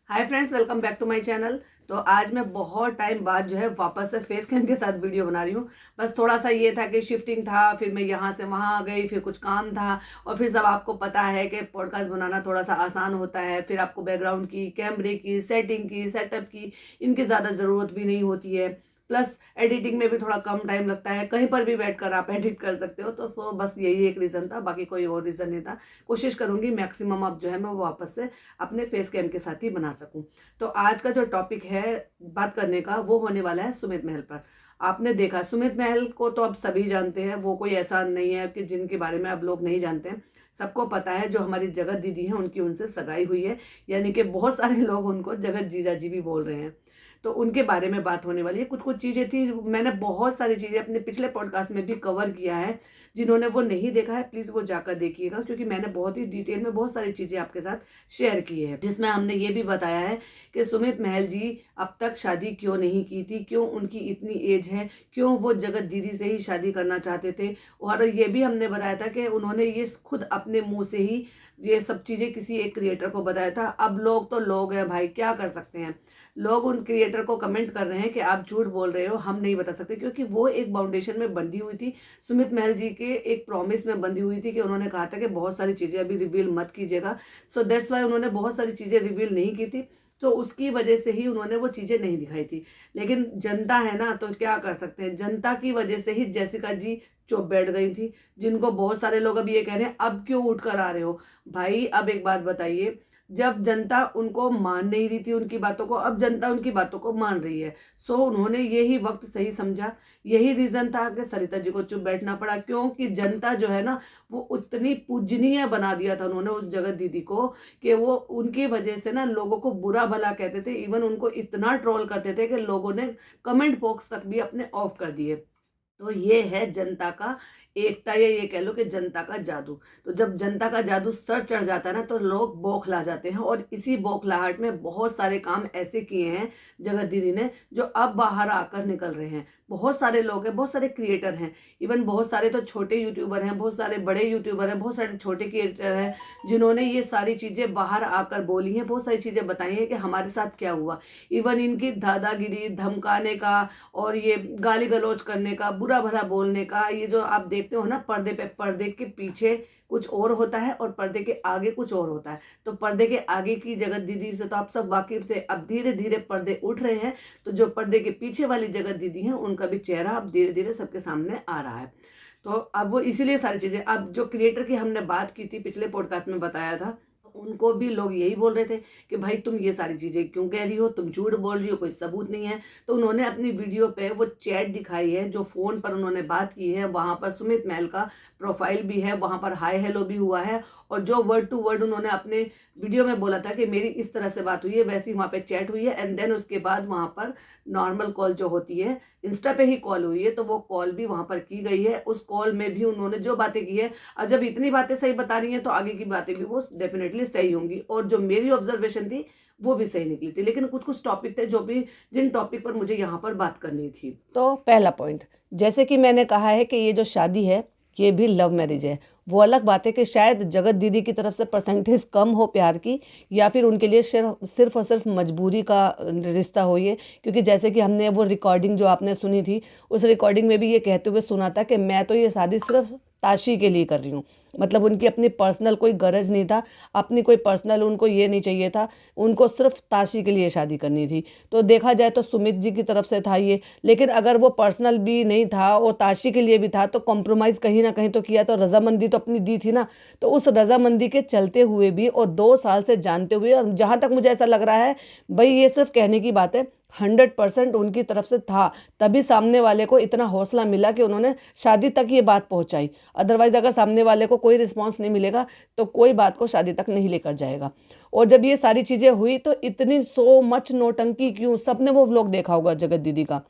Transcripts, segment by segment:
Hi friends, welcome back to my channel. तो आज मैं बहुत टाइम बाद जो है वापस से फेस कैम के साथ वीडियो बना रही हूँ। बस थोड़ा सा ये था कि शिफ्टिंग था, फिर मैं यहाँ से वहाँ आ गई, फिर कुछ काम था। और फिर सब आपको पता है कि पॉडकास्ट बनाना थोड़ा सा आसान होता है। फिर आपको बैकग्राउंड की, कैमरे की, सेटिंग की, सेटअप की, इनकी ज़्यादा ज़रूरत भी नहीं होती है। प्लस एडिटिंग में भी थोड़ा कम टाइम लगता है, कहीं पर भी बैठकर आप एडिट कर सकते हो। तो बस यही एक रीज़न था, बाकी कोई और रीज़न नहीं था। कोशिश करूँगी मैक्सिमम अब जो है मैं वो वापस से अपने फेस कैम के साथ ही बना सकूँ। तो आज का जो टॉपिक है बात करने का, वो होने वाला है सुमित महल पर। आपने देखा, सुमित महल को तो अब सभी जानते हैं, वो कोई ऐसा नहीं है कि जिनके बारे में अब लोग नहीं जानते हैं। सबको पता है, जो हमारी जगत दीदी है उनकी उनसे सगाई हुई है, यानी कि बहुत सारे लोग उनको जगत जीजा जी भी बोल रहे हैं। तो उनके बारे में बात होने वाली है। कुछ कुछ चीज़ें थी, मैंने बहुत सारी चीज़ें अपने पिछले पॉडकास्ट में भी कवर किया है। जिन्होंने वो नहीं देखा है प्लीज़ वो जाकर देखिएगा, क्योंकि मैंने बहुत ही डिटेल में बहुत सारी चीज़ें आपके साथ शेयर की है, जिसमें हमने ये भी बताया है कि सुमित महल जी अब तक शादी क्यों नहीं की थी, क्यों उनकी इतनी एज है, क्यों वो जगत दीदी से ही शादी करना चाहते थे। और ये भी हमने बताया था कि उन्होंने ये खुद अपने मुंह से ही ये सब चीज़ें किसी एक क्रिएटर को बताया था। अब लोग तो लोग हैं भाई, क्या कर सकते हैं। लोग उन क्रिएटर को कमेंट कर रहे हैं कि आप झूठ बोल रहे हो, हम नहीं बता सकते, क्योंकि वो एक बाउंडेशन में बंधी हुई थी। सुमित महल जी के एक प्रॉमिस में बंधी हुई थी कि उन्होंने कहा था कि बहुत सारी चीज़ें अभी रिवील मत कीजिएगा। सो दैट्स वाई उन्होंने बहुत सारी चीज़ें रिवील नहीं की थी। तो उसकी वजह से ही उन्होंने वो चीज़ें नहीं दिखाई थी। लेकिन जनता है ना, तो क्या कर सकते हैं। जनता की वजह से ही जैसिका जी चुप बैठ गई थी, जिनको बहुत सारे लोग अब ये कह रहे हैं अब क्यों उठ कर आ रहे हो। भाई अब एक बात बताइए, जब जनता उनको मान नहीं रही थी उनकी बातों को, अब जनता उनकी बातों को मान रही है। सो उन्होंने यही वक्त सही समझा। यही रीजन था कि सरिता जी को चुप बैठना पड़ा, क्योंकि जनता जो है ना, वो उतनी पूजनीय बना दिया था उन्होंने उस जगत दीदी को, कि वो उनकी वजह से ना लोगों को बुरा भला कहते थे। इवन उनको इतना ट्रोल करते थे कि लोगों ने कमेंट बॉक्स तक भी अपने ऑफ कर दिए। तो ये है जनता का एकता, या ये कह लो कि जनता का जादू। तो जब जनता का जादू सर चढ़ जाता है ना, तो लोग बौखला जाते हैं। और इसी बौखलाहट में बहुत सारे काम ऐसे किए हैं जगत दीदी ने, जो अब बाहर आकर निकल रहे हैं। बहुत सारे लोग हैं, बहुत सारे क्रिएटर हैं, इवन बहुत सारे तो छोटे यूट्यूबर हैं, बहुत सारे बड़े यूट्यूबर हैं, बहुत सारे छोटे क्रिएटर हैं, जिन्होंने ये सारी चीज़ें बाहर आकर बोली हैं, बहुत सारी चीज़ें बताई हैं कि हमारे साथ क्या हुआ। इवन इनकी दादागिरी, धमकाने का और ये गाली गलौज करने का, बुरा भला बोलने का, ये जो आप देखते हो ना पर्दे पे, पर्दे के पीछे कुछ और होता है और पर्दे के आगे कुछ और होता है। तो पर्दे के आगे की जगत दीदी से तो आप सब वाकिफ थे, अब धीरे धीरे पर्दे उठ रहे हैं। तो जो पर्दे के पीछे वाली जगत दीदी हैं, उनका भी चेहरा अब धीरे धीरे सबके सामने आ रहा है। तो अब वो इसीलिए सारी चीजें, अब जो क्रिएटर की हमने बात की थी पिछले पॉडकास्ट में बताया था, उनको भी लोग यही बोल रहे थे कि भाई तुम ये सारी चीज़ें क्यों कह रही हो, तुम झूठ बोल रही हो, कोई सबूत नहीं है। तो उन्होंने अपनी वीडियो पे वो चैट दिखाई है, जो फ़ोन पर उन्होंने बात की है, वहाँ पर सुमित महल का प्रोफाइल भी है, वहाँ पर हाय हेलो भी हुआ है। और जो वर्ड टू वर्ड उन्होंने अपने वीडियो में बोला था कि मेरी इस तरह से बात हुई है, वैसी वहाँ पे चैट हुई है। एंड देन उसके बाद वहाँ पर नॉर्मल कॉल जो होती है, इंस्टा पे ही कॉल हुई है, तो वो कॉल भी वहाँ पर की गई है। उस कॉल में भी उन्होंने जो बातें की है, और जब इतनी बातें सही बता रही हैं तो आगे की बातें भी वो डेफिनेटली सही होंगी। और जो मेरी ऑब्जर्वेशन थी वो भी सही निकली थी। लेकिन कुछ कुछ टॉपिक थे जो भी, जिन टॉपिक पर मुझे यहाँ पर बात करनी थी। तो पहला पॉइंट, जैसे कि मैंने कहा है कि ये जो शादी है ये भी लव मैरिज है। वो अलग बात है कि शायद जगत दीदी की तरफ से परसेंटेज कम हो प्यार की, या फिर उनके लिए सिर्फ और सिर्फ मजबूरी का रिश्ता हो ये। क्योंकि जैसे कि हमने वो रिकॉर्डिंग जो आपने सुनी थी, उस रिकॉर्डिंग में भी ये कहते हुए सुना था कि मैं तो ये शादी सिर्फ ताशी के लिए कर रही हूँ। मतलब उनकी अपनी पर्सनल कोई गरज नहीं था, अपनी कोई पर्सनल उनको ये नहीं चाहिए था, उनको सिर्फ ताशी के लिए शादी करनी थी। तो देखा जाए तो सुमित जी की तरफ से था ये। लेकिन अगर वो पर्सनल भी नहीं था और ताशी के लिए भी था, तो कॉम्प्रोमाइज़ कहीं ना कहीं तो किया, तो रजामंदी तो अपनी दी थी ना। तो उस रजामंदी के चलते हुए भी और 2 साल से जानते हुए, और जहाँ तक मुझे ऐसा लग रहा है भाई ये सिर्फ कहने की बात है, 100% उनकी तरफ से था। तभी सामने वाले को इतना हौसला मिला कि उन्होंने शादी तक ये बात पहुंचाई। अदरवाइज अगर सामने वाले को कोई रिस्पांस नहीं मिलेगा तो कोई बात को शादी तक नहीं लेकर जाएगा। और जब ये सारी चीज़ें हुई तो इतनी सो मच नौटंकी क्यों। सबने वो व्लॉग देखा होगा जगत दीदी का,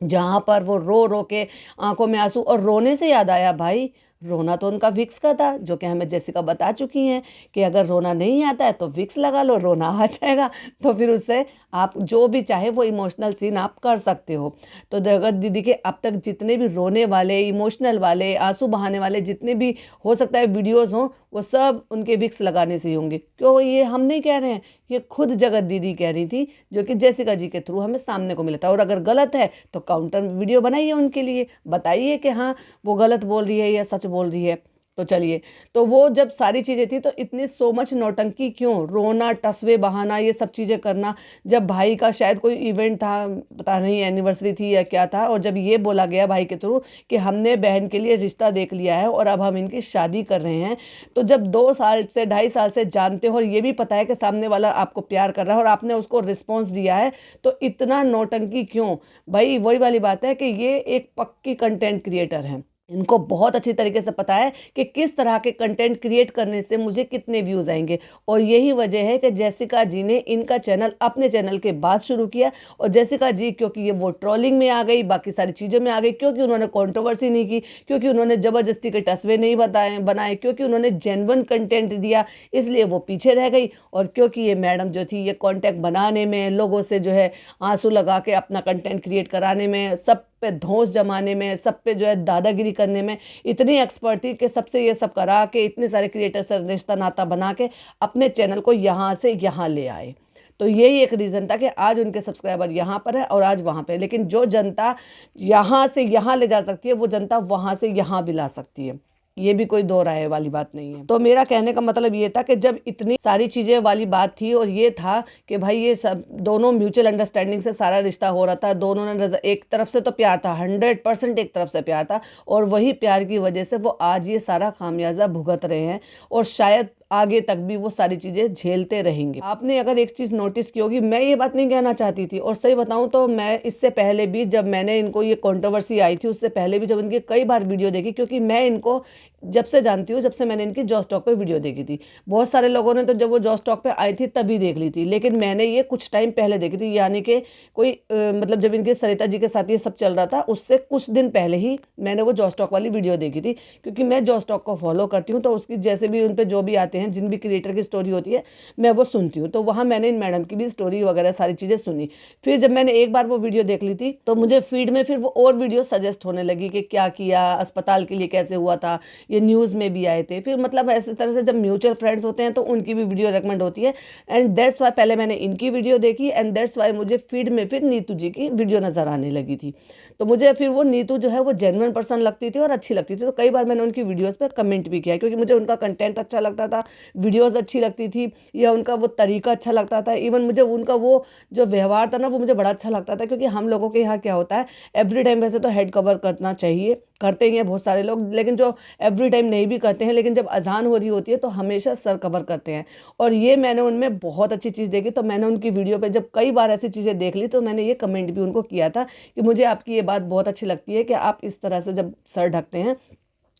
जहाँ पर वो रो रो के आंखों में आंसू। और रोने से याद आया भाई, रोना तो उनका विक्स का था, जो कि हमें जेसिका बता चुकी हैं कि अगर रोना नहीं आता है तो विक्स लगा लो, रोना आ जाएगा। तो फिर उससे आप जो भी चाहे वो इमोशनल सीन आप कर सकते हो। तो जगत दीदी के अब तक जितने भी रोने वाले, इमोशनल वाले, आंसू बहाने वाले जितने भी हो सकता है वीडियोज़ हों, वो सब उनके विक्स लगाने से ही होंगे। क्यों, ये हम नहीं कह रहे हैं, ये खुद जगत दीदी कह रही थी, जो कि जेसिका जी के थ्रू हमें सामने को मिला था। और अगर गलत है तो काउंटर वीडियो बनाइए उनके लिए, बताइए कि हाँ वो गलत बोल रही है या सच बोल रही है। तो चलिए, तो वो जब सारी चीज़ें थी तो इतनी सो मच नौटंकी क्यों, रोना, टसवे बहाना, ये सब चीज़ें करना। जब भाई का शायद कोई इवेंट था, पता नहीं एनिवर्सरी थी या क्या था, और जब ये बोला गया भाई के थ्रू कि हमने बहन के लिए रिश्ता देख लिया है और अब हम इनकी शादी कर रहे हैं, तो जब 2 साल से 2.5 साल से जानते हो और ये भी पता है कि सामने वाला आपको प्यार कर रहा है और आपने उसको रिस्पॉन्स दिया है, तो इतना नौटंकी क्यों। भाई वही वाली बात है कि ये एक पक्की कंटेंट क्रिएटर हैं, इनको बहुत अच्छी तरीके से पता है कि किस तरह के कंटेंट क्रिएट करने से मुझे कितने व्यूज़ आएंगे। और यही वजह है कि जेसिका जी ने इनका चैनल अपने चैनल के बाद शुरू किया। और जेसिका जी क्योंकि ये वो ट्रोलिंग में आ गई, बाकी सारी चीज़ों में आ गई, क्योंकि उन्होंने कंट्रोवर्सी नहीं की, क्योंकि उन्होंने ज़बरदस्ती के टसवे नहीं बनाए, क्योंकि उन्होंने जेन्युइन कंटेंट दिया, इसलिए वो पीछे रह गई। और क्योंकि ये मैडम जो थी ये कॉन्टेंट बनाने में, लोगों से जो है आंसू लगा के अपना कंटेंट क्रिएट कराने में, सब पे धौंस जमाने में, सब पे जो है दादागिरी करने में इतनी एक्सपर्ट थी कि सबसे ये सब करा के इतने सारे क्रिएटर से रिश्ता नाता बना के अपने चैनल को यहाँ से यहाँ ले आए। तो यही एक रीज़न था कि आज उनके सब्सक्राइबर यहाँ पर है और आज वहाँ पे। लेकिन जो जनता यहाँ से यहाँ ले जा सकती है वो जनता वहाँ से यहाँ भी ला सकती है, ये भी कोई दो राय वाली बात नहीं है। तो मेरा कहने का मतलब ये था कि जब इतनी सारी चीज़ें वाली बात थी और ये था कि भाई ये सब दोनों म्यूचुअल अंडरस्टैंडिंग से सारा रिश्ता हो रहा था, दोनों ने एक तरफ से तो प्यार था, 100% एक तरफ से प्यार था, और वही प्यार की वजह से वो आज ये सारा खामियाजा भुगत रहे हैं और शायद आगे तक भी वो सारी चीज़ें झेलते रहेंगे। आपने अगर एक चीज़ नोटिस की होगी, मैं ये बात नहीं कहना चाहती थी, और सही बताऊं तो मैं इससे पहले भी जब मैंने इनको ये कंट्रोवर्सी आई थी उससे पहले भी जब इनकी कई बार वीडियो देखी, क्योंकि मैं इनको जब से जानती हूँ, जब से मैंने इनकी जॉस टॉक पे वीडियो देखी थी। बहुत सारे लोगों ने तो जब वो जॉस टॉक पे आई थी तभी देख ली थी, लेकिन मैंने ये कुछ टाइम पहले देखी थी, यानी कि कोई मतलब जब इनके सरिता जी के साथ ये सब चल रहा था उससे कुछ दिन पहले ही मैंने वो जॉस टॉक वाली वीडियो देखी थी। क्योंकि मैं जॉस टॉक को फॉलो करती हूँ, तो उसकी जैसे भी उन पर जो भी आते हैं, जिन भी क्रिएटर की स्टोरी होती है मैं वो सुनती हूँ। तो वहाँ मैंने इन मैडम की भी स्टोरी वगैरह सारी चीज़ें सुनी। फिर जब मैंने एक बार वो वीडियो देख ली थी तो मुझे फीड में फिर वो और वीडियो सजेस्ट होने लगी कि क्या किया, अस्पताल के लिए कैसे हुआ था, ये न्यूज़ में भी आए थे। फिर मतलब ऐसे तरह से जब म्यूचुअल फ्रेंड्स होते हैं तो उनकी भी वीडियो रिकमेंड होती है, एंड दैट्स वाई पहले मैंने इनकी वीडियो देखी, एंड दैट्स वाई मुझे फीड में फिर नीतू जी की वीडियो नज़र आने लगी थी। तो मुझे फिर वो नीतू जो है वो जेन्युइन पर्सन लगती थी और अच्छी लगती थी। तो कई बार मैंने उनकी वीडियोज़ पर कमेंट भी किया, क्योंकि मुझे उनका कंटेंट अच्छा लगता था, वीडियोज़ अच्छी लगती थी, या उनका वो तरीका अच्छा लगता था। इवन मुझे उनका वो जो व्यवहार था ना वो मुझे बड़ा अच्छा लगता था। क्योंकि हम लोगों के यहाँ क्या होता है, एवरी टाइम वैसे तो हेड कवर करना चाहिए, करते ही हैं बहुत सारे लोग, लेकिन जो एवरी टाइम नहीं भी करते हैं, लेकिन जब अजान हो रही होती है तो हमेशा सर कवर करते हैं। और ये मैंने उनमें बहुत अच्छी चीज़ देखी। तो मैंने उनकी वीडियो पे जब कई बार ऐसी चीज़ें देख ली तो मैंने ये कमेंट भी उनको किया था कि मुझे आपकी ये बात बहुत अच्छी लगती है कि आप इस तरह से जब सर ढकते हैं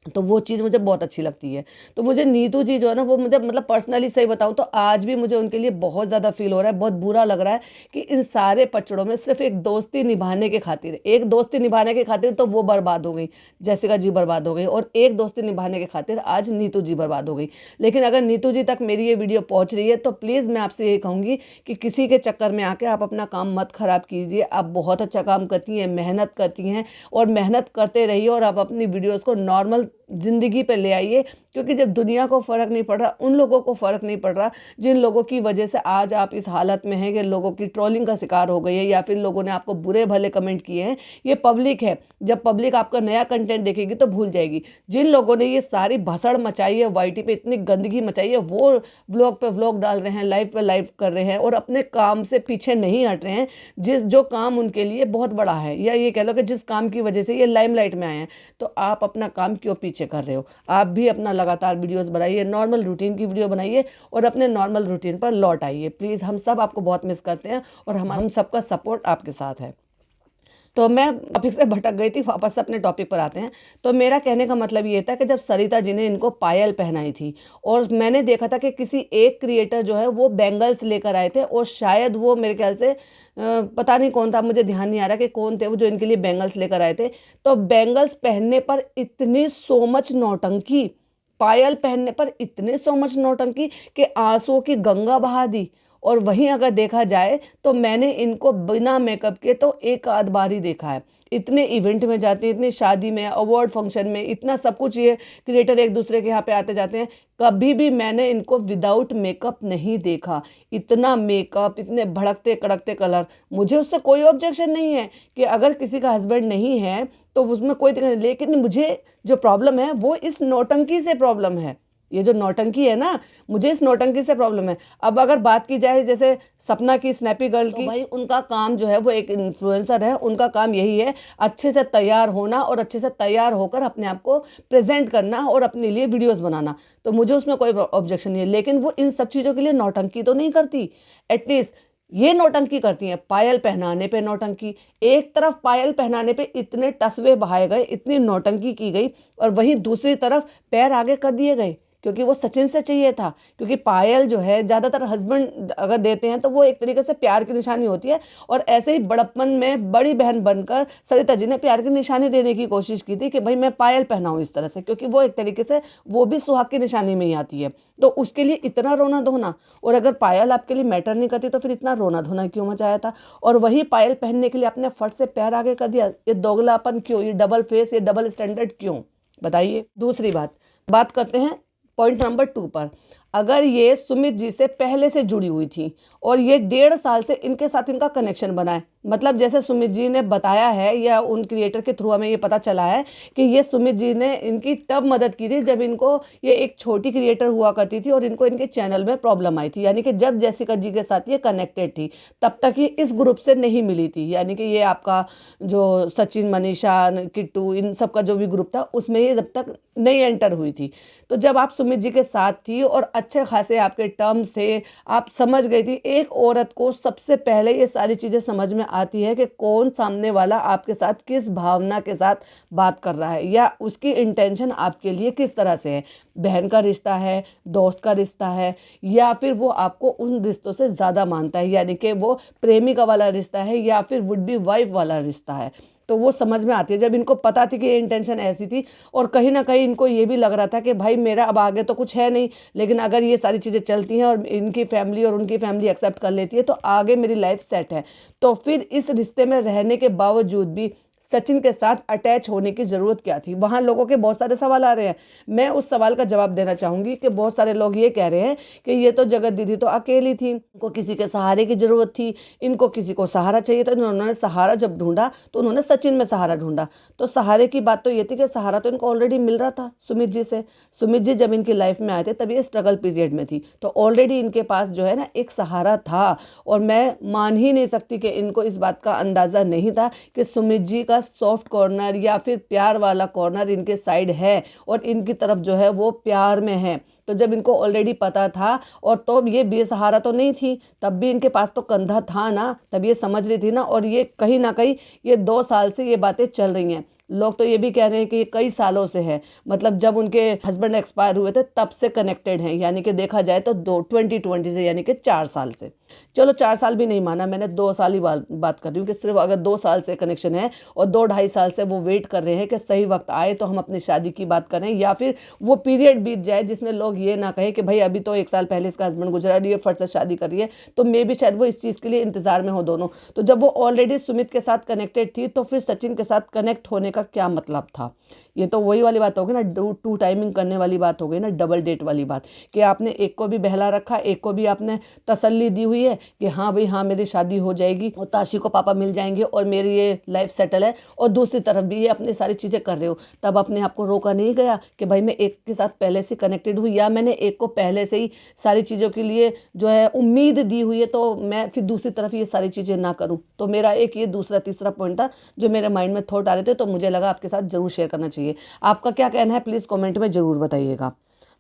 तो वो चीज़ मुझे बहुत अच्छी लगती है। तो मुझे नीतू जी जो है ना वो मुझे मतलब पर्सनली सही बताऊँ तो आज भी मुझे उनके लिए बहुत ज़्यादा फील हो रहा है, बहुत बुरा लग रहा है कि इन सारे पचड़ों में सिर्फ एक दोस्ती निभाने के खातिर, एक दोस्ती निभाने के खातिर तो वो बर्बाद हो गई, जेसिका जी बर्बाद हो गई, और एक दोस्ती निभाने के खातिर आज नीतू जी बर्बाद हो गई। लेकिन अगर नीतू जी तक मेरी ये वीडियो पहुँच रही है तो प्लीज़ मैं आपसे ये कहूँगी कि किसी के चक्कर में आके आप अपना काम मत ख़राब कीजिए। आप बहुत अच्छा काम करती हैं, मेहनत करती हैं, और मेहनत करते रहिए, और आप अपनी वीडियोज़ को नॉर्मल ज़िंदगी पे ले आइए। क्योंकि जब दुनिया को फ़र्क नहीं पड़ रहा, उन लोगों को फ़र्क नहीं पड़ रहा जिन लोगों की वजह से आज आप इस हालत में हैं कि लोगों की ट्रोलिंग का शिकार हो गई है, या फिर लोगों ने आपको बुरे भले कमेंट किए हैं। ये पब्लिक है, जब पब्लिक आपका नया कंटेंट देखेगी तो भूल जाएगी। जिन लोगों ने ये सारी भसड़ मचाई है, वाईटी पे इतनी गंदगी मचाई है, वो व्लॉग पे व्लॉग डाल रहे हैं, लाइव पे लाइव कर रहे हैं, और अपने काम से पीछे नहीं हट रहे हैं। जो काम उनके लिए बहुत बड़ा है, या ये कह लो कि जिस काम की वजह से ये लाइमलाइट में आए हैं, तो आप अपना काम क्यों पीछे कर रहे हो। आप भी अपना लगातार वीडियोस बनाइए, नॉर्मल रूटीन की वीडियो बनाइए, और अपने नॉर्मल रूटीन पर लौट आइए प्लीज़। हम सब आपको बहुत मिस करते हैं, और हम सबका सपोर्ट आपके साथ है। तो मैं टॉपिक से भटक गई थी, वापस से अपने टॉपिक पर आते हैं। तो मेरा कहने का मतलब ये था कि जब सरिता जी ने इनको पायल पहनाई थी, और मैंने देखा था कि किसी एक क्रिएटर जो है वो बैंगल्स लेकर आए थे, और शायद वो मेरे ख्याल से पता नहीं कौन था, मुझे ध्यान नहीं आ रहा कि कौन थे वो जो इनके लिए बैंगल्स लेकर आए थे। तो बैंगल्स पहनने पर इतनी सो मच नौटंकी, पायल पहनने पर इतने सो मच नौटंकी कि आंसुओं की गंगा बहा दी। और वहीं अगर देखा जाए तो मैंने इनको बिना मेकअप के तो एक आध बार ही देखा है। इतने इवेंट में जाते हैं, इतने शादी में, अवार्ड फंक्शन में, इतना सब कुछ ये क्रिएटर एक दूसरे के यहाँ पे आते जाते हैं, कभी भी मैंने इनको विदाउट मेकअप नहीं देखा। इतना मेकअप, इतने भड़कते कड़कते कलर, मुझे उससे कोई ऑब्जेक्शन नहीं है कि अगर किसी का हस्बैंड नहीं है तो उसमें कोई दिक्कत नहीं, लेकिन मुझे जो प्रॉब्लम है वो इस नौटंकी से प्रॉब्लम है। ये जो नौटंकी है ना, मुझे इस नौटंकी से प्रॉब्लम है। अब अगर बात की जाए जैसे सपना की, स्नैपी गर्ल की, तो भाई उनका काम जो है वो एक इन्फ्लुएंसर है, उनका काम यही है अच्छे से तैयार होना और अच्छे से तैयार होकर अपने आप को प्रेजेंट करना और अपने लिए वीडियोस बनाना, तो मुझे उसमें कोई ऑब्जेक्शन नहीं है। लेकिन वो इन सब चीज़ों के लिए नौटंकी तो नहीं करती। एटलीस्ट ये नौटंकी करती हैं पायल पहनाने पे नौटंकी, एक तरफ पायल पहनाने पे इतने टसवे बहाए गए, इतनी नौटंकी की गई, और वहीं दूसरी तरफ पैर आगे कर दिए गए क्योंकि वो सचिन से चाहिए था। क्योंकि पायल जो है ज़्यादातर हस्बैंड अगर देते हैं तो वो एक तरीके से प्यार की निशानी होती है, और ऐसे ही बड़प्पन में बड़ी बहन बनकर सरिता जी ने प्यार की निशानी देने की कोशिश की थी कि भाई मैं पायल पहनाऊँ इस तरह से, क्योंकि वो एक तरीके से वो भी सुहाग की निशानी में ही आती है। तो उसके लिए इतना रोना धोना, और अगर पायल आपके लिए मैटर नहीं करती तो फिर इतना रोना धोना क्यों मचाया था? और वही पायल पहनने के लिए आपने फट से पैर आगे कर दिया। ये दोगलापन क्यों, ये डबल फेस, ये डबल स्टैंडर्ड क्यों, बताइए। दूसरी बात करते हैं पॉइंट नंबर 2 पर। अगर ये सुमित जी से पहले से जुड़ी हुई थी और ये 1.5 साल से इनके साथ इनका कनेक्शन बना है, मतलब जैसे सुमित जी ने बताया है या उन क्रिएटर के थ्रू हमें ये पता चला है कि ये सुमित जी ने इनकी तब मदद की थी जब इनको, ये एक छोटी क्रिएटर हुआ करती थी और इनको इनके चैनल में प्रॉब्लम आई थी, यानी कि जब जैसिका जी के साथ ये कनेक्टेड थी तब तक ये इस ग्रुप से नहीं मिली थी। यानी कि ये आपका जो सचिन, मनीषा, किट्टू, इन सब का जो भी ग्रुप था उसमें ये जब तक नहीं एंटर हुई थी। तो जब आप सुमित जी के साथ थी और अच्छे खासे आपके टर्म्स थे, आप समझ गई थी। एक औरत को सबसे पहले ये सारी चीज़ें समझ में आती है कि कौन सामने वाला आपके साथ किस भावना के साथ बात कर रहा है, या उसकी इंटेंशन आपके लिए किस तरह से है। बहन का रिश्ता है, दोस्त का रिश्ता है, या फिर वो आपको उन रिश्तों से ज़्यादा मानता है, यानी कि वो प्रेमिका वाला रिश्ता है या फिर वुड बी वाइफ वाला रिश्ता है। तो वो समझ में आती है। जब इनको पता थी कि ये इंटेंशन ऐसी थी, और कहीं ना कहीं इनको ये भी लग रहा था कि भाई मेरा अब आगे तो कुछ है नहीं, लेकिन अगर ये सारी चीज़ें चलती हैं और इनकी फैमिली और उनकी फैमिली एक्सेप्ट कर लेती है तो आगे मेरी लाइफ सेट है। तो फिर इस रिश्ते में रहने के बावजूद भी सचिन के साथ अटैच होने की ज़रूरत क्या थी? वहाँ लोगों के बहुत सारे सवाल आ रहे हैं। मैं उस सवाल का जवाब देना चाहूँगी कि बहुत सारे लोग ये कह रहे हैं कि ये तो जगत दीदी तो अकेली थी, इनको किसी के सहारे की ज़रूरत थी, इनको किसी को सहारा चाहिए था। उन्होंने सहारा जब ढूंढा तो उन्होंने सचिन में सहारा ढूंढा। तो सहारे की बात तो ये थी कि सहारा तो इनको ऑलरेडी मिल रहा था सुमित जी से। सुमित जी जब इनकी लाइफ में आए थे तब ये स्ट्रगल पीरियड में थी, तो ऑलरेडी इनके पास जो है ना एक सहारा था। और मैं मान ही नहीं सकती कि इनको इस बात का अंदाज़ा नहीं था कि सुमित जी का सॉफ्ट कॉर्नर या फिर प्यार वाला कॉर्नर इनके साइड है और इनकी तरफ जो है वो प्यार में है। तो जब इनको ऑलरेडी पता था, और तो ये बेसहारा तो नहीं थी, तब भी इनके पास तो कंधा था ना, तब ये समझ रही थी ना। और ये कहीं ना कहीं ये 2 साल से ये बातें चल रही हैं। लोग तो ये भी कह रहे हैं कि ये कई सालों से है, मतलब जब उनके हस्बैंड एक्सपायर हुए थे तब से कनेक्टेड हैं, यानी कि देखा जाए तो 2020 से, यानी कि 4 साल से। चलो 4 साल भी नहीं माना मैंने, 2 साल ही बात कर रही हूँ कि सिर्फ अगर 2 साल से कनेक्शन है और 2-2.5 साल से वो वेट कर रहे हैं कि सही वक्त आए तो हम अपनी शादी की बात करें, या फिर वो पीरियड बीत जाए जिसमें लोग ये ना कहें कि भाई अभी तो 1 साल पहले इसका हस्बैंड गुजरा, ये फट से शादी कर रही है। तो मे भी शायद वो इस चीज़ के लिए इंतजार में हो दोनों। तो जब वो ऑलरेडी सुमित के साथ कनेक्टेड थी तो फिर सचिन के साथ कनेक्ट होने का क्या मतलब था? ये तो वही वाली बात होगी ना, टू टाइमिंग करने वाली बात हो गई ना, डबल डेट वाली बात, कि आपने एक को भी बहला रखा, एक को भी आपने तसल्ली दी हुई है कि हाँ भाई हाँ मेरी शादी हो जाएगी और ताशी को पापा मिल जाएंगे और मेरी ये लाइफ सेटल है, और दूसरी तरफ भी ये अपनी सारी चीज़ें कर रहे हो। तब अपने आप को रोका नहीं गया कि भाई मैं एक के साथ पहले से कनेक्टेड हूँ, या मैंने एक को पहले से ही सारी चीज़ों के लिए जो है उम्मीद दी हुई है, तो मैं फिर दूसरी तरफ ये सारी चीज़ें ना करूँ। तो मेरा एक ये दूसरा तीसरा पॉइंट था जो मेरे माइंड में थॉट आ रहे थे, तो मुझे लगा आपके साथ जरूर शेयर करना चाहिए। आपका क्या कहना है प्लीज़ कमेंट में ज़रूर बताइएगा।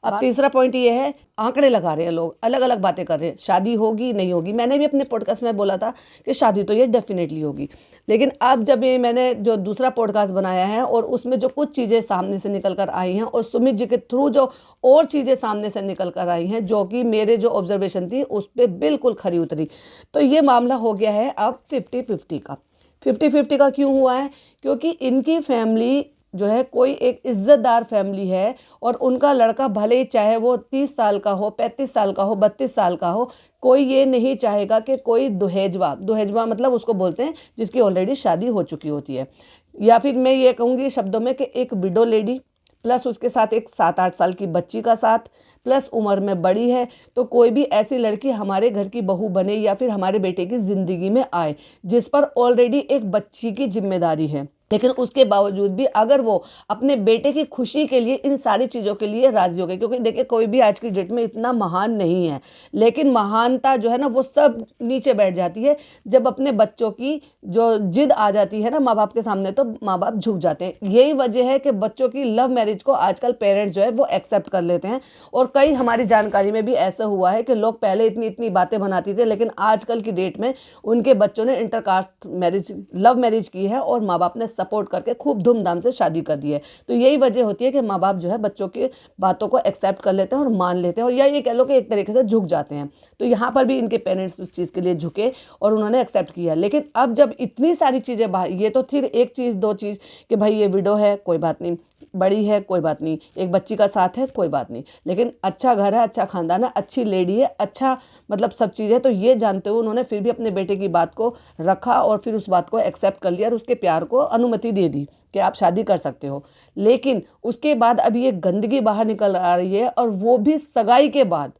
अब तीसरा पॉइंट ये है, आंकड़े लगा रहे हैं लोग, अलग अलग बातें कर रहे हैं, शादी होगी नहीं होगी। मैंने भी अपने पॉडकास्ट में बोला था कि शादी तो ये डेफिनेटली होगी, लेकिन अब जब ये मैंने जो दूसरा पॉडकास्ट बनाया है और उसमें जो कुछ चीज़ें सामने से निकल कर आई हैं और सुमित जी के थ्रू जो और चीज़ें सामने से निकल कर आई हैं जो कि मेरे जो ऑब्जर्वेशन थी उस पर बिल्कुल खरी उतरी, तो ये मामला हो गया है अब 50-50 का। 50-50 का क्यों हुआ है? क्योंकि इनकी फैमिली जो है कोई एक इज्जतदार फैमिली है और उनका लड़का भले ही चाहे वो 30 साल का हो, 35 साल का हो, 32 साल का हो, कोई ये नहीं चाहेगा कि कोई दुहेजवा मतलब उसको बोलते हैं जिसकी ऑलरेडी शादी हो चुकी होती है, या फिर मैं ये कहूँगी शब्दों में कि एक विडो लेडी प्लस उसके साथ एक 7-8 साल की बच्ची का साथ, प्लस उम्र में बड़ी है, तो कोई भी ऐसी लड़की हमारे घर की बहू बने या फिर हमारे बेटे की ज़िंदगी में आए जिस पर ऑलरेडी एक बच्ची की जिम्मेदारी है, लेकिन उसके बावजूद भी अगर वो अपने बेटे की खुशी के लिए इन सारी चीज़ों के लिए राज़ी हो गए, क्योंकि देखिए कोई भी आज की डेट में इतना महान नहीं है, लेकिन महानता जो है ना वो सब नीचे बैठ जाती है जब अपने बच्चों की जो जिद आ जाती है ना माँ बाप के सामने, तो माँ बाप झुक जाते हैं। यही वजह है कि बच्चों की लव मैरिज को आजकल पेरेंट्स जो है वो एक्सेप्ट कर लेते हैं, और कई हमारी जानकारी में भी ऐसा हुआ है कि लोग पहले इतनी इतनी बातें बनाती थे, लेकिन आजकल की डेट में उनके बच्चों ने इंटरकास्ट मैरिज, लव मैरिज की है और माँ बाप ने सपोर्ट करके खूब धूमधाम से शादी कर दी है। तो यही वजह होती है कि माँ बाप जो है बच्चों की बातों को एक्सेप्ट कर लेते हैं और मान लेते हैं, और या ये कह लो कि एक तरीके से झुक जाते हैं। तो यहाँ पर भी इनके पेरेंट्स उस चीज़ के लिए झुके और उन्होंने एक्सेप्ट किया। लेकिन अब जब इतनी सारी चीज़ें बाहर, ये तो फिर एक चीज़ दो चीज़ कि भाई ये विडो है कोई बात नहीं, बड़ी है कोई बात नहीं, एक बच्ची का साथ है कोई बात नहीं, लेकिन अच्छा घर है, अच्छा खानदान है, अच्छी लेडी है, अच्छा मतलब सब चीज़ है। तो ये जानते हुए उन्होंने फिर भी अपने बेटे की बात को रखा और फिर उस बात को एक्सेप्ट कर लिया और उसके प्यार को अनुमति दे दी कि आप शादी कर सकते हो। लेकिन उसके बाद अब ये गंदगी बाहर निकल आ रही है, और वो भी सगाई के बाद।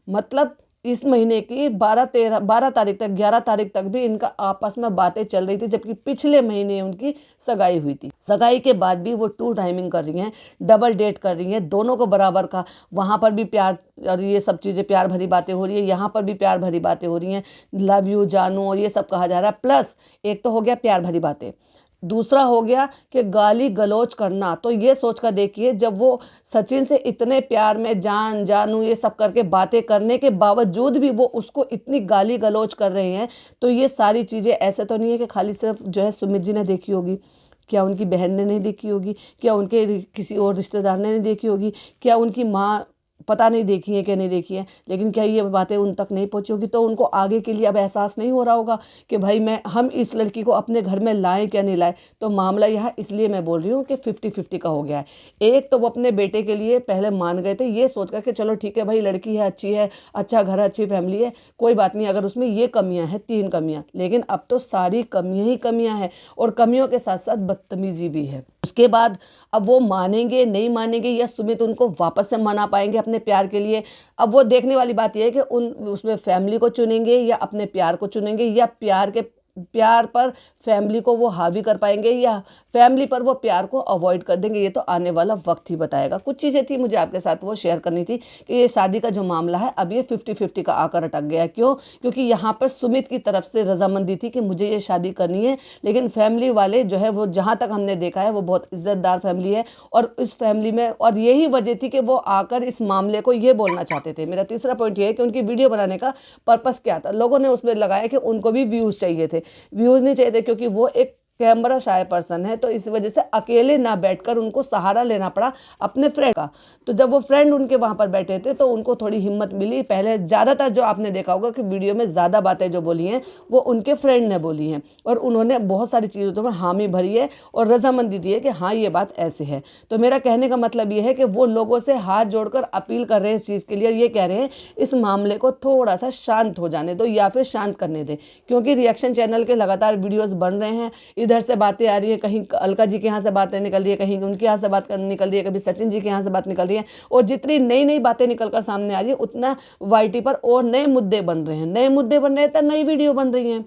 मतलब इस महीने की 12 तारीख तक, 11 तारीख तक भी इनका आपस में बातें चल रही थी, जबकि पिछले महीने उनकी सगाई हुई थी। सगाई के बाद भी वो टू टाइमिंग कर रही हैं, डबल डेट कर रही हैं, दोनों को बराबर का वहाँ पर भी प्यार और ये सब चीज़ें प्यार भरी बातें हो रही है, यहाँ पर भी प्यार भरी बातें हो रही हैं, लव यू जानू और ये सब कहा जा रहा है। प्लस एक तो हो गया प्यार भरी बातें, दूसरा हो गया कि गाली गलौज करना। तो ये सोच कर देखिए, जब वो सचिन से इतने प्यार में जान जानू ये सब करके बातें करने के बावजूद भी वो उसको इतनी गाली गलौज कर रहे हैं, तो ये सारी चीज़ें ऐसे तो नहीं है कि खाली सिर्फ जो है सुमित जी ने देखी होगी, क्या उनकी बहन ने नहीं देखी होगी, क्या उनके किसी और रिश्तेदार ने नहीं देखी होगी, क्या उनकी माँ पता नहीं देखी है कि नहीं देखी है, लेकिन क्या ये बातें उन तक नहीं पहुँची होगी, तो उनको आगे के लिए अब एहसास नहीं हो रहा होगा कि भाई हम इस लड़की को अपने घर में लाएं क्या नहीं लाएं। तो मामला यहाँ इसलिए मैं बोल रही हूँ कि 50-50 का हो गया है। एक तो वो अपने बेटे के लिए पहले मान गए थे ये सोच कर कि चलो ठीक है भाई, लड़की है, अच्छी है, अच्छा घर है, अच्छी फैमिली है, कोई बात नहीं अगर उसमें ये कमियाँ हैं, 3 कमियाँ, लेकिन अब तो सारी कमियाँ ही कमियाँ हैं, और कमियों के साथ साथ बदतमीजी भी है। उसके बाद अब वो मानेंगे नहीं मानेंगे, या सुमित उनको वापस से मना पाएंगे अपने प्यार के लिए। अब वो देखने वाली बात यह है कि उसमें फैमिली को चुनेंगे या अपने प्यार को चुनेंगे, या प्यार पर फैमिली को वो हावी कर पाएंगे, या फैमिली पर वो प्यार को अवॉइड कर देंगे। ये तो आने वाला वक्त ही बताएगा। कुछ चीज़ें थी मुझे आपके साथ वो शेयर करनी थी कि ये शादी का जो मामला है अब ये 50-50 का आकर अटक गया। क्यों? क्योंकि यहाँ पर सुमित की तरफ से रजामंदी थी कि मुझे ये शादी करनी है, लेकिन फैमिली वाले जो है वो, जहाँ तक हमने देखा है, वो बहुत इज्जतदार फैमिली है, और इस फैमिली में, और यही वजह थी कि वो आकर इस मामले को ये बोलना चाहते थे। मेरा तीसरा पॉइंट ये है कि उनकी वीडियो बनाने का पर्पस क्या था। लोगों ने उसमें लगाया कि उनको भी व्यूज़ चाहिए थे, व्यूज़ नहीं चाहिए थे क्योंकि वो एक कैमरा शाय पर्सन है, तो इस वजह से अकेले ना बैठकर उनको सहारा लेना पड़ा अपने फ्रेंड का। तो जब वो फ्रेंड उनके वहाँ पर बैठे थे तो उनको थोड़ी हिम्मत मिली। पहले ज़्यादातर जो आपने देखा होगा कि वीडियो में ज़्यादा बातें जो बोली हैं वो उनके फ्रेंड ने बोली हैं, और उन्होंने बहुत सारी चीज़ों में हामी भरी है और रजामंदी दी है कि हाँ ये बात ऐसे है। तो मेरा कहने का मतलब ये है कि वो लोगों से हाथ जोड़कर अपील कर रहे हैं इस चीज़ के लिए, ये कह रहे हैं इस मामले को थोड़ा सा शांत हो जाने दो या फिर शांत करने दें, क्योंकि रिएक्शन चैनल के लगातार वीडियोज़ बन रहे हैं, इधर से बातें आ रही है, कहीं अलका जी के यहाँ से बातें निकल रही है, कहीं उनके यहाँ से बात निकल रही है, कभी सचिन जी के यहाँ से बात निकल रही है, और जितनी नई नई बातें निकलकर सामने आ रही है उतना वाईटी पर और नए मुद्दे बन रहे हैं, नए मुद्दे बन रहे हैं तो नई वीडियो बन रही हैं।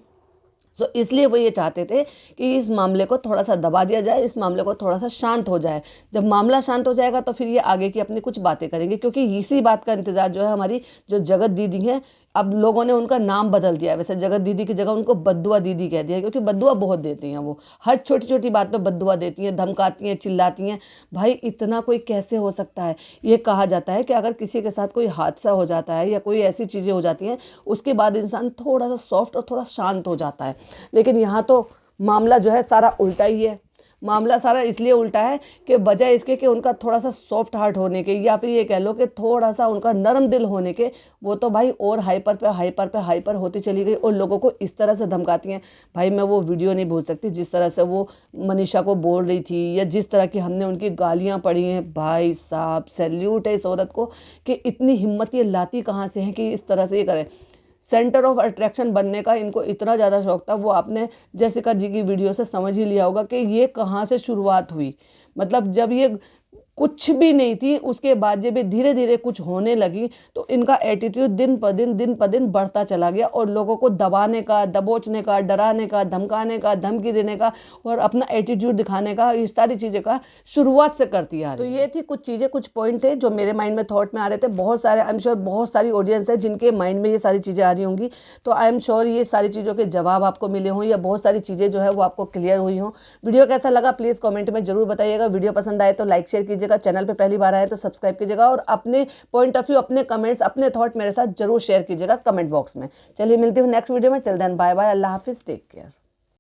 तो इसलिए वो ये चाहते थे कि इस मामले को थोड़ा सा दबा दिया जाए, इस मामले को थोड़ा सा शांत हो जाए। जब मामला शांत हो जाएगा तो फिर ये आगे की अपनी कुछ बातें करेंगे, क्योंकि इसी बात का इंतज़ार जो है हमारी जो जगत दीदी हैं, अब लोगों ने उनका नाम बदल दिया है। वैसे जगत दीदी की जगह उनको बद्दुआ दीदी कह दिया, क्योंकि बद्दुआ बहुत देती हैं, वो हर छोटी छोटी बात पे बद्दुआ देती हैं, धमकाती हैं, चिल्लाती हैं। भाई इतना कोई कैसे हो सकता है? ये कहा जाता है कि अगर किसी के साथ कोई हादसा हो जाता है या कोई ऐसी चीज़ें हो जाती हैं, उसके बाद इंसान थोड़ा सा सॉफ्ट और थोड़ा शांत हो जाता है, लेकिन यहाँ तो मामला जो है सारा उल्टा ही है। मामला सारा इसलिए उल्टा है कि बजाय इसके कि उनका थोड़ा सा सॉफ्ट हार्ट होने के, या फिर ये कह लो कि थोड़ा सा उनका नरम दिल होने के, वो तो भाई और हाइपर पे हाइपर पे हाइपर होती चली गई और लोगों को इस तरह से धमकाती हैं। भाई मैं वो वीडियो नहीं भूल सकती जिस तरह से वो मनीषा को बोल रही थी, या जिस तरह की हमने उनकी गालियाँ पढ़ी हैं। भाई साहब सैल्यूट है इस औरत को कि इतनी हिम्मत ये लाती कहाँ से है कि इस तरह से ये करें। सेंटर ऑफ अट्रैक्शन बनने का इनको इतना ज़्यादा शौक था। वो आपने जेसिका जी की वीडियो से समझ ही लिया होगा कि ये कहाँ से शुरुआत हुई। मतलब जब ये कुछ भी नहीं थी, उसके बाद जब ये धीरे धीरे कुछ होने लगी तो इनका एटीट्यूड दिन पर दिन बढ़ता चला गया और लोगों को दबाने का, दबोचने का, डराने का, धमकाने का, धमकी देने का और अपना एटीट्यूड दिखाने का, ये सारी चीज़ें का शुरुआत से करती आ रही। तो ये थी कुछ चीज़ें, कुछ पॉइंट थे जो मेरे माइंड में थॉट में आ रहे थे। बहुत सारे आई एम श्योर बहुत सारी ऑडियंस है जिनके माइंड में ये सारी चीज़ें आ रही होंगी। तो आई एम श्योर ये सारी चीज़ों के जवाब आपको मिले हों या बहुत सारी चीज़ें जो है वो आपको क्लियर हुई हों। वीडियो कैसा लगा प्लीज़ कॉमेंट में जरूर बताइएगा। वीडियो पसंद आए तो लाइक शेयर कीजिएगा, चैनल पे पहली बार आए तो सब्सक्राइब कीजिएगा और अपने पॉइंट ऑफ व्यू, अपने कमेंट्स, अपने थॉट मेरे साथ जरूर शेयर कीजिएगा कमेंट बॉक्स में। चलिए मिलती हूँ नेक्स्ट वीडियो में। टिल देन बाय बाय, अल्लाह हाफिज़, टेक केयर।